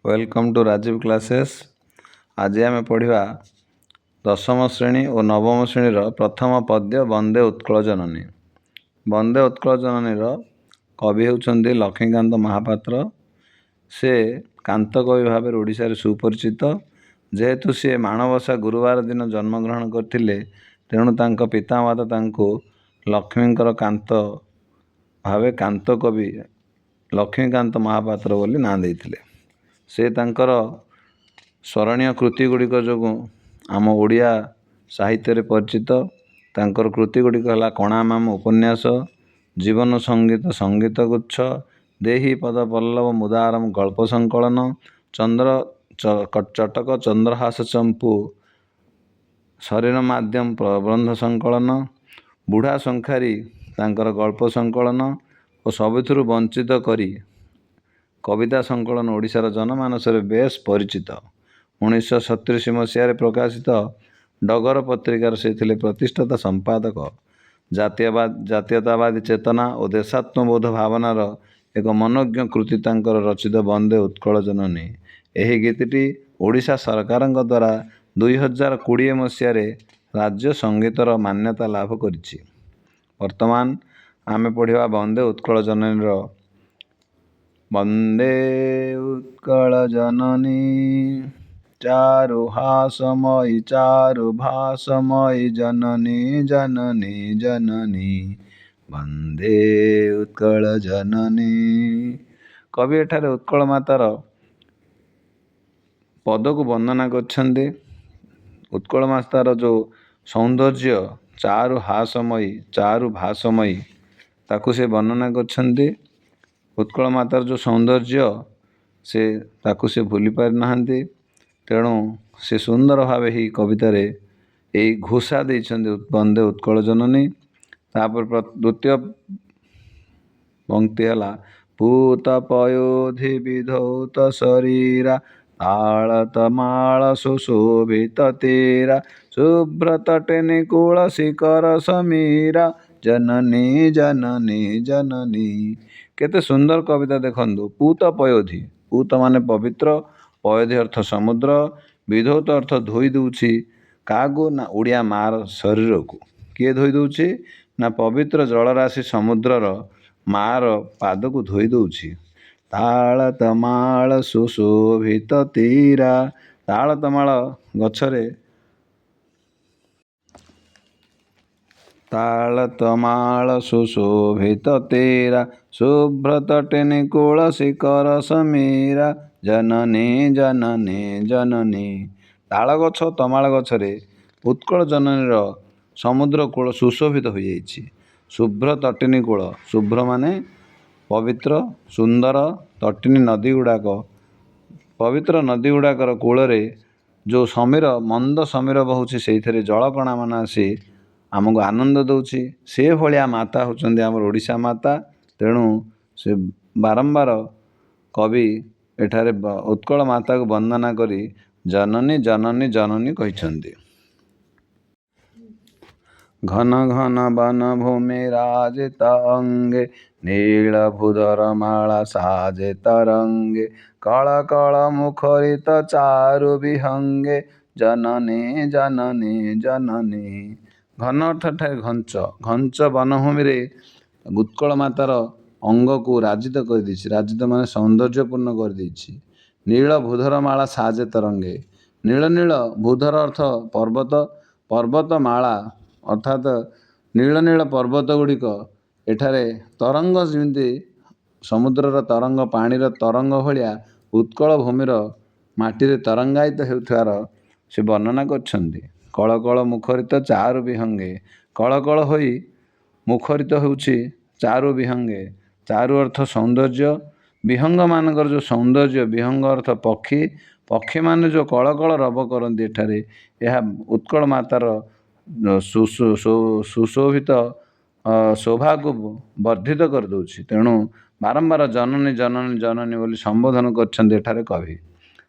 Welcome to Rajiv classes. आज आम पढ़ा दशम श्रेणी और नवम श्रेणीर प्रथम पद्य वंदे उत्कल जननी। वंदे उत्कल जननी कवि होउछन्ति लक्ष्मीकांत महापात्र। से कांत कवि भाव ओडिशा सुपरिचित। जेहेतु सी माणबसा गुरुवार दिन जन्मग्रहण करथिले तेणु तांको पितामाता तांको लक्ष्मींकर कांत भावे कांत कवि लक्ष्मीकांत महापात्र बोली ना देइथिले। से तांकर स्मरणीय कृति गुड़िक जो आम ओडिया साहित्य परिचित। तांकर कृति गुड़िक है कणामाम उपन्यास, जीवन संगीत संगीत गुच्छ, देही पद पल्लव मुदारम गल्प संकलन, चंद्र चटक चंद्रहास चंपू शरीर माध्यम प्रबंध संकलन, बुढ़ा संखारी तांकर गल्प संकलन और सबुथुरु वंचित करी कविता संकलन ओडिशार जनमानस बेस परिचित। 1937 मसीह प्रकाशित डगर पत्रिकार से थिले प्रतिष्ठाता संपादक। जातीयतावादी चेतना और देशात्मबोध भावनार एक मनोज्ञ कृति तांकर रचित वंदे उत्कल जननी। एही गीतटी ओडिशा सरकार द्वारा 2020 मसीह राज्य संगीतर मान्यता लाभ करिछि। वर्तमान आमे पढ़िबा वंदे उत्कल जननीर वंदे उत्कल जननी चारुहासमयी चारुभासमयी जननी जननी जननी वंदे उत्कल जननी। कवि एठारे उत्कल मातार पद को वंदना करछन्ते। उत्कल मातार जो सौंदर्य चारु हासमयी चारु भासमयी ताकू से वर्णना करछन्ते। उत्कल मातार जो सौंदर्य से ताकू से भूली पारि नाहांती। तेणु से सुंदर भावे ही कवितार यही घोषा देइछन्ते वंदे उत्कल जननी। तापर द्वितीय पंक्ति है पूत पयोधि विधौत शरीरा ताड़त माल सुशोभित तीरा शुभ्र तटे निकूल शिखर समीरा जननी जननी जननी। केते सुंदर कविता देखंतु। पूत पयोधि, पूत माने पवित्र, पयोधि अर्थ समुद्र, विधौत अर्थ धोई दूची कागो ना उड़िया मार शरीर को। किए धोई दूची ना पवित्र जलराशि समुद्रर मार पाद को धोई दूची। ताल तमाल सुशोभित तीरा, ताल तमाल गछरे ताल तमाल सुशोभित तीरा शुभ्र तटे निकूल शिखर समीरा जननी जननी जननी। ताल गछ तमाल गछरे उत्कल जननीर समुद्र कूल सुशोभित हो जाइछि। शुभ्र तटिनी कूल, शुभ्र माने पवित्र सुंदर, तटिनी नदी गुड़ाक पवित्र नदी गुड़ाकर कूल जो समीर मंद समीर बहुछि से जलकणा मान आसी आमको आनंद दौछि। से भलिया माता होचंदी आमर ओडिशा माता। तेणु से बारंबार कवि एठारे उत्कल माता को वंदना करी जननी जननी जननी कहिछन्ति। घन घन वन भूमि राजित अंगे नीलभूधर माला साजे तरंगे कल कल मुखरित चारु विहंगे जननी जननी जननी। घन अर्थात घंच घंच वनभूमि उत्कल मातार अंग को राजित कर देछि। राजित माने सौंदर्यपूर्ण कर देछि। नील भूधर माला साजे तरंगे, नील नील भूधर अर्थ पर्वत, पर्वत माला अर्थात नील नील पर्वत गुड़िक एठारे तरंग जमी समुद्रर तरंग पानीर तरंग भलिया उत्कल भूमिर माटी तरंगायित होउथार से वर्णना करछन्ति। कल कल मुखरित चारु विहंगे, कल कल होई मुखरित होउछि चारु विहंगे। चारु अर्थ सौंदर्य, विहंग मानकर जो सौंदर्य, विहंग अर्थ पक्षी, पक्षी माने जो कल कल रब करନ୍ତି एठारे यह उत्कल मातार सुशोभित शोभा को वर्धित कर दउछि। तेणु बारंबार जननी जननी जननी बोली संबोधन करछन्ति एठारे कवि।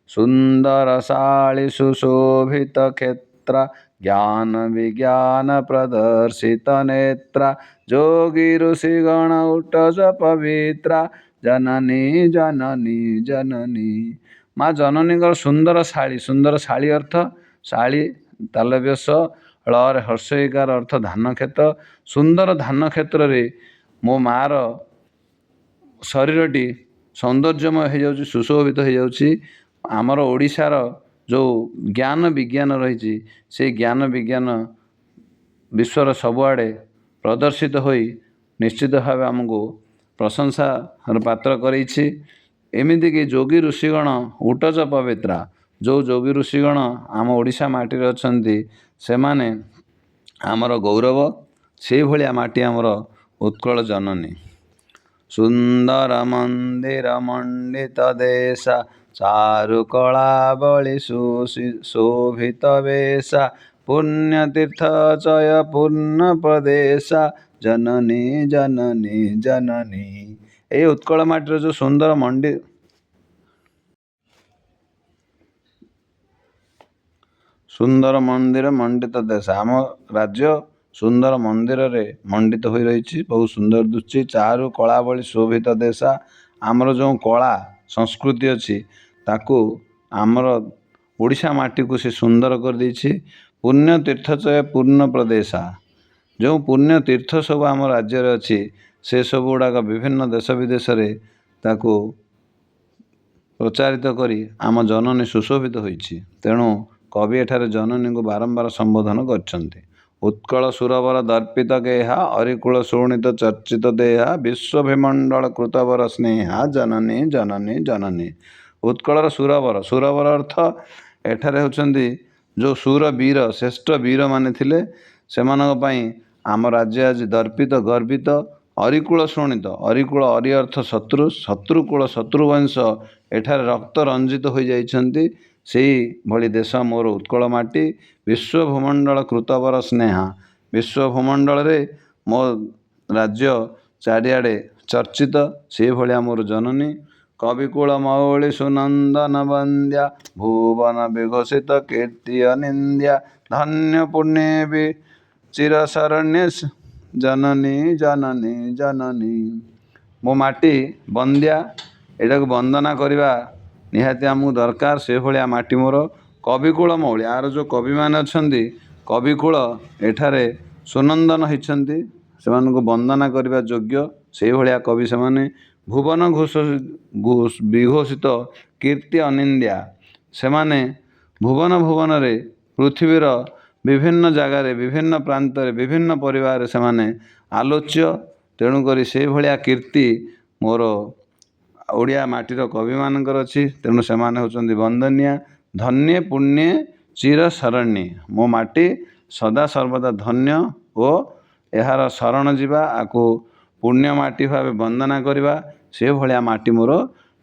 सुंदर शाली सुशोभित क्षेत्र ज्ञान विज्ञान प्रदर्शित नेत्र जोगी ऋषि गण उठस पवित्र जननी जननी जननी। ମା ଜନନୀଙ୍କର ସୁନ୍ଦର ଶାଳୀ ଅର୍ଥ ଶାଳୀ ତାଲବ୍ୟସ ଳରେ ହର୍ଷଇକାର ଅର୍ଥ ଧାନ କ୍ଷେତ। ସୁନ୍ଦର ଧାନ କ୍ଷେତ୍ରରେ ମୋ ମାର ଶରୀରଟି ସୌନ୍ଦର୍ଯ୍ୟମୟ ହୋଇଯାଉଛି, ସୁଶୋଭିତ ହୋଇଯାଉଛି। ଆମର ଓଡ଼ିଶାର ଯେଉଁ ଜ୍ଞାନ ବିଜ୍ଞାନ ରହିଛି ସେଇ ଜ୍ଞାନ ବିଜ୍ଞାନ ବିଶ୍ୱର ସବୁଆଡ଼େ ପ୍ରଦର୍ଶିତ ହୋଇ ନିଶ୍ଚିତ ଭାବେ ଆମକୁ ପ୍ରଶଂସାର ପାତ୍ର କରେଇଛି। ଏମିତିକି ଯୋଗୀ ଋଷିଗଣ ଉଟଜ ପବିତ୍ରା, ଯେଉଁ ଯୋଗୀ ଋଷିଗଣ ଆମ ଓଡ଼ିଶା ମାଟିରେ ଅଛନ୍ତି ସେମାନେ ଆମର ଗୌରବ। ସେଇଭଳିଆ ମାଟି ଆମର ଉତ୍କଳ ଜନନୀ। ସୁନ୍ଦର ମନ୍ଦିର ମଣ୍ଡିତ ଦେଶା ଚାରୁ କଳାବଳି ଶୋଭିତ ବେଶା ପୁଣ୍ୟ ତୀର୍ଥ ଚୟ ପୂର୍ଣ୍ଣ ପ୍ରଦେଶା ଜନନୀ ଜନନୀ ଜନନୀ। ଏଇ ଉତ୍କଳ ମାଟିର ଯେଉଁ ସୁନ୍ଦର ମନ୍ଦିର ମଣ୍ଡିତ ଦେଶ, ଆମ ରାଜ୍ୟ ସୁନ୍ଦର ମନ୍ଦିରରେ ମଣ୍ଡିତ ହୋଇ ରହିଛି, ବହୁତ ସୁନ୍ଦର ଦିଶୁଛି। ଚାରୁ କଳାବଳି ଶୋଭିତ ଦେଶା, ଆମର ଯେଉଁ କଳା ସଂସ୍କୃତି ଅଛି ତାକୁ ଆମର ଓଡ଼ିଶା ମାଟିକୁ ସେ ସୁନ୍ଦର କରିଦେଇଛି। ପୁଣ୍ୟ ତୀର୍ଥଚୟ ପୂର୍ଣ୍ଣ ପ୍ରଦେଶା, ଯେଉଁ ପୁଣ୍ୟ ତୀର୍ଥ ସବୁ ଆମ ରାଜ୍ୟରେ ଅଛି ସେସବୁ ଗୁଡ଼ାକ ବିଭିନ୍ନ ଦେଶ ବିଦେଶରେ ତାକୁ ପ୍ରଚାରିତ କରି ଆମ ଜନନୀ ସୁଶୋଭିତ ହୋଇଛି। ତେଣୁ କବି ଏଠାରେ ଜନନୀଙ୍କୁ ବାରମ୍ବାର ସମ୍ବୋଧନ କରିଛନ୍ତି। ଉତ୍କଳ ସୁରବର ଦର୍ପିତ ଗେହା ଅରିକୁଳ ଶୋଣିତ ଚର୍ଚ୍ଚିତ ଦେହା ବିଶ୍ୱଭୂମଣ୍ଡଳ କୃତବର ସ୍ନେହା ଜନନୀ ଜନନୀ ଜନନୀ। ଉତ୍କଳର ସୁରବର ଅର୍ଥ ଏଠାରେ ହେଉଛନ୍ତି ଯେଉଁ ସୁର ବୀର, ଶ୍ରେଷ୍ଠ ବୀରମାନେ ଥିଲେ ସେମାନଙ୍କ ପାଇଁ ଆମ ରାଜ୍ୟ ଆଜି ଦର୍ପିତ ଗର୍ବିତ। ଅରିକୁଳ ଶୋଣିତ, ଅରିକୁଳ ଅରି ଅର୍ଥ ଶତ୍ରୁ, ଶତ୍ରୁକୂଳ ଶତ୍ରୁବଂଶ ଏଠାରେ ରକ୍ତ ରଞ୍ଜିତ ହୋଇଯାଇଛନ୍ତି। ସେଇଭଳି ଦେଶ ମୋର ଉତ୍କଳ ମାଟି। ବିଶ୍ୱଭୂମଣ୍ଡଳ କୃତବର ସ୍ନେହା, ବିଶ୍ୱଭୂମଣ୍ଡଳରେ ମୋ ରାଜ୍ୟ ଚାରିଆଡ଼େ ଚର୍ଚ୍ଚିତ, ସେଇଭଳିଆ ମୋର ଜନନୀ। କବିକୁଳ ମୌଳି ସୁନନ୍ଦନ ବନ୍ଦ୍ୟା ଭୁବନ ବିଘୋଷିତ କୀର୍ତ୍ତି ଅନିନ୍ଦ୍ୟା ଧନ୍ୟ ପୁଣ୍ୟେ ଚିରଶରଣ୍ୟେ ଜନନୀ ଜନନୀ ଜନନୀ। ମୋ ମାଟି ବନ୍ଦ୍ୟା, ଏଟାକୁ ବନ୍ଦନା କରିବା ନିହାତି ଆମକୁ ଦରକାର। ସେଭଳିଆ ମାଟି ମୋର। କବିକୁଳ ମୌଳି, ଆର ଯେଉଁ କବିମାନେ ଅଛନ୍ତି କବିକୁଳ ଏଠାରେ ସୁନନ୍ଦନ ହୋଇଛନ୍ତି, ସେମାନଙ୍କୁ ବନ୍ଦନା କରିବା ଯୋଗ୍ୟ। ସେଇଭଳିଆ କବି ସେମାନେ। ଭୁବନ ବିଘୋଷିତ କୀର୍ତ୍ତି ଅନିନ୍ଦ୍ୟା, ସେମାନେ ଭୁବନରେ ପୃଥିବୀର ବିଭିନ୍ନ ଜାଗାରେ ବିଭିନ୍ନ ପ୍ରାନ୍ତରେ ବିଭିନ୍ନ ପରିବାରରେ ସେମାନେ ଆଲୋଚ୍ୟ। ତେଣୁକରି ସେଇଭଳିଆ କୀର୍ତ୍ତି ମୋର ଓଡ଼ିଆ ମାଟିର କବିମାନଙ୍କର ଅଛି। ତେଣୁ ସେମାନେ ହେଉଛନ୍ତି ବନ୍ଦନୀୟା। ଧନ୍ୟେ ପୁଣ୍ୟେ ଚିରଶରଣ୍ୟେ, ମୋ ମାଟି ସଦାସର୍ବଦା ଧନ୍ୟ ଓ ଏହାର ଶରଣ ଯିବା, ଆକୁ ପୁଣ୍ୟ ମାଟି ଭାବେ ବନ୍ଦନା କରିବା, ସେଭଳିଆ ମାଟି ମୋର।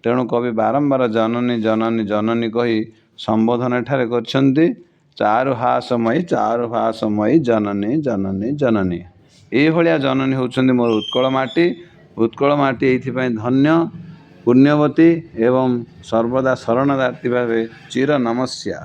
ତେଣୁ କବି ବାରମ୍ବାର ଜନନୀ ଜନନୀ ଜନନୀ କହି ସମ୍ବୋଧନ ଏଠାରେ କରିଛନ୍ତି। ଚାରୁ ହାସମୟୀ ଜନନୀ ଜନନୀ ଜନନୀ। ଏଇଭଳିଆ ଜନନୀ ହେଉଛନ୍ତି ମୋର ଉତ୍କଳ ମାଟି। ଉତ୍କଳ ମାଟି ଏଇଥିପାଇଁ ଧନ୍ୟ, ପୁଣ୍ୟବତୀ ଏବଂ ସର୍ବଦା ଶରଣାର୍ଥୀ ଭାବେ ଚିର ନମସ୍ୟା।